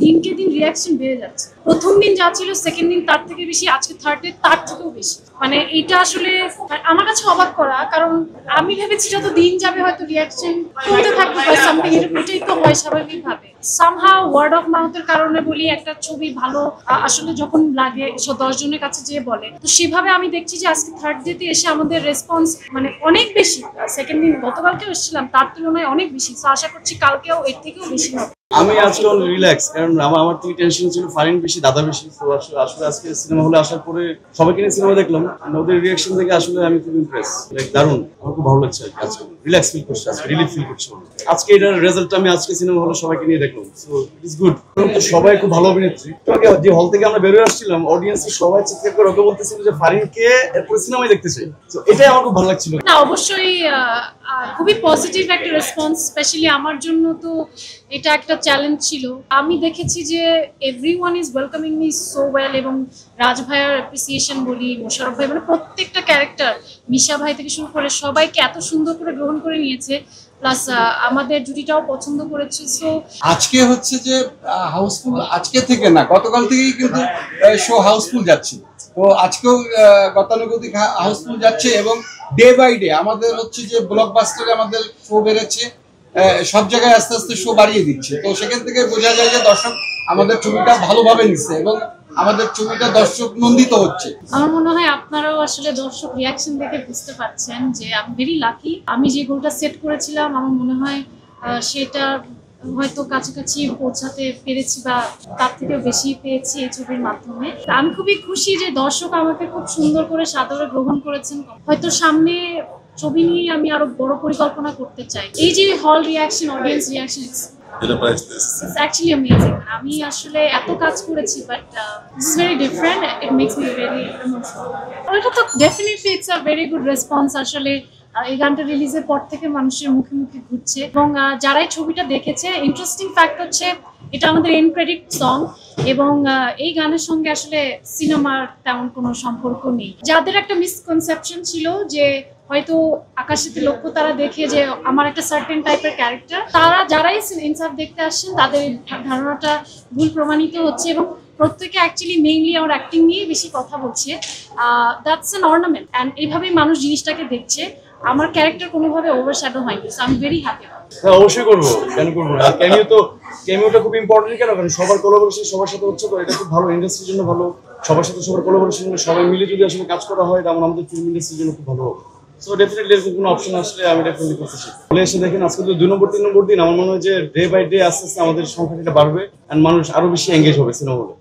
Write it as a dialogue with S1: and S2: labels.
S1: দিনকে দিন রিয়াকশন বেড়ে যাচ্ছে। প্রথম দিন যা ছিল সেকেন্ড দিন তার থেকে বেশি, আজকে থার্ড ডে তার থেকেও বেশি। মানে এটা আসলে আমার কাছে অবাক করা, কারণ আমি ভেবেছি যত দিন যাবে হয়তো রিয়াকশন কমতে থাকবে বা সামথিং, এটাই তো হয় স্বাভাবিকভাবে। সামহাউ ওয়ার্ড অফ মাউথের কারণে বলি একটা ছবি ভালো আসলে যখন লাগে 10 জনের কাছে যেয়ে বলে, তো সেভাবে আমি দেখছি যে আজকে থার্ড ডে তে এসে আমাদের রেসপন্স মানে অনেক বেশি। সেকেন্ড দিন গতকালকেও এসেছিলাম, তার তুলনায় অনেক বেশি। তো আশা করছি কালকেও এর থেকেও বেশি হবে।
S2: আমি আজকে অনেক রিল্যাক্স, কারণ আমার থেকে টেনশন ছিল ফারিন বেশি দাদা বেশি। তো আসলে আজকে সিনেমা হলে আসার পরে সবাইকে নিয়ে সিনেমা দেখলাম, ওদের রিয়াকশন দেখে আসলে আমি খুব ইমপ্রেস। লাইক দারুণ, আমার খুব ভালো লাগছে আজকে, রিল্যাক্স ফিল করছি, আজকে রিলিফ ফিল করছি। আজকে এটার রেজাল্ট আমি আজকে সিনেমা হলে সবাইকে নিয়ে দেখলাম, সো ইটস গুড। সবাই খুব ভালো অভিনেত্রী। যে হল থেকে আমরা বেরোয় আসছিলাম, অডিয়েন্স সবাই চিৎকার করে ওকে বলতেছিল যে ফারিনকে এরপরে সিনেমায় দেখতে চাই। তো এটাই আমার খুব ভালো লাগছিল।
S1: না, অবশ্যই খুবই পজিটিভ একটা রেসপন্স। স্পেশালি আমার জন্য তো এটা একটা চ্যালেঞ্জ ছিল। আমি দেখেছি যে everyone is welcoming me so well, এবং রাজ ভাইয়ার অ্যাপ্রিসিয়েশন বলি, মোশারফ ভাই, মানে প্রত্যেকটা ক্যারেক্টার, মিশা ভাই থেকে শুরু করে সবাইকে এত সুন্দর করে গ্রহণ করে নিয়েছে। প্লাস আমাদের জুটিটাও পছন্দ করেছে। সো
S3: আজকে হচ্ছে যে হাউসফুল, আজকে থেকে না গতকাল থেকেই কিন্তু শো হাউসফুল যাচ্ছে। তো আজকেও গতানুগতিক হাউসফুল যাচ্ছে, এবং ডে বাই ডে আমাদের হচ্ছে যে ব্লকবাস্টারে আমাদের শো বেড়েছে, সব জায়গায় আস্তে আস্তে শো বাড়িয়ে দিচ্ছে। তো সেখান থেকে বোঝা যায় যে দর্শক আমাদের ছবিটা ভালোভাবে নিচ্ছে এবং আমাদের ছবিটা দর্শক নন্দিত হচ্ছে।
S1: আমার মনে হয় আপনারাও আসলে দর্শক রিয়াকশন দেখে বুঝতে পারছেন যে আমি ভেরি লাকি। আমি যে গোলটা সেট করেছিলাম আমার মনে হয় সেটা হয়তো কাছাকাছি পৌঁছাতে পেরেছি বা তার থেকেও বেশি পেয়েছি এই ছবির মাধ্যমে। আমি খুবই খুশি যে দর্শক আমাকে খুব সুন্দর করে সাদরে গ্রহণ করেছেন। হয়তো সামনে ছবি নিয়ে আমি আরো বড় পরিকল্পনা করতে চাই। এই যে হল reaction, audience reaction, It's actually amazing. আমি আসলে এত কাজ করেছি, but this is very different. It makes me very emotional. এটা তো definitely it's a very good response. আসলে এই গানটা রিলিজের পর থেকে মানুষের মুখে মুখে ঘুরছে, এবং যারা এই ছবিটা দেখেছে, ইন্টারেস্টিং ফ্যাক্ট হচ্ছে এটা আমাদের এন্ড ক্রেডিট সং, এবং এই গানের সঙ্গে আসলে সিনেমার তেমন কোনো সম্পর্ক নেই। যাদের একটা মিসকনসেপশন ছিল যে হয়তো আকাশেতে লক্ষ্য তারা দেখে যে আমার একটা সার্টেন টাইপের ক্যারেক্টার, তারা যারাই ইনসাফ দেখতে আসছেন তাদের ধারণাটা ভুল প্রমাণিত হচ্ছে, এবং প্রত্যেকে অ্যাকচুয়ালি মেইনলি আমার অ্যাক্টিং নিয়ে বেশি কথা বলছে। দ্যাটস অ্যান অর্নামেন্ট, অ্যান্ড এইভাবেই মানুষ জিনিসটাকে দেখছে। আমার ক্যারেক্টার কোনোভাবে ওভারশ্যাডো হয়নি, so I am very happy.
S2: হ্যাঁ, অবশ্যই করবো, কেন করবো না। আর ক্যামিওটা খুব ইম্পর্টেন্ট, কেন কারণ সবার কোলাবোরেশন সবার সাথে হচ্ছে, তো এটা খুব ভালো, ইন্ডাস্ট্রির জন্য ভালো। সবার সাথে সবার কোলাবোরেশন, সবাই মিলে যদি আসলে কাজ করা হয়, তেমন আমাদের ফিল্ম ইন্ডাস্ট্রির জন্য খুব ভালো হবে। সো ডেফিনেটলি এরকম কোনো অপশন আসলে আমি ডেফিনেটলি করতে চাই। বলে এসে দেখেন আজকে তো 2 নম্বর 3 নম্বর দিন, আমার মনে হয় যে ডে বাই ডে আস্তে আস্তে আমাদের সংখ্যাটা বাড়বে, অ্যান্ড মানুষ আরো বেশি এঙ্গেজ হবে সিনেমা হলে।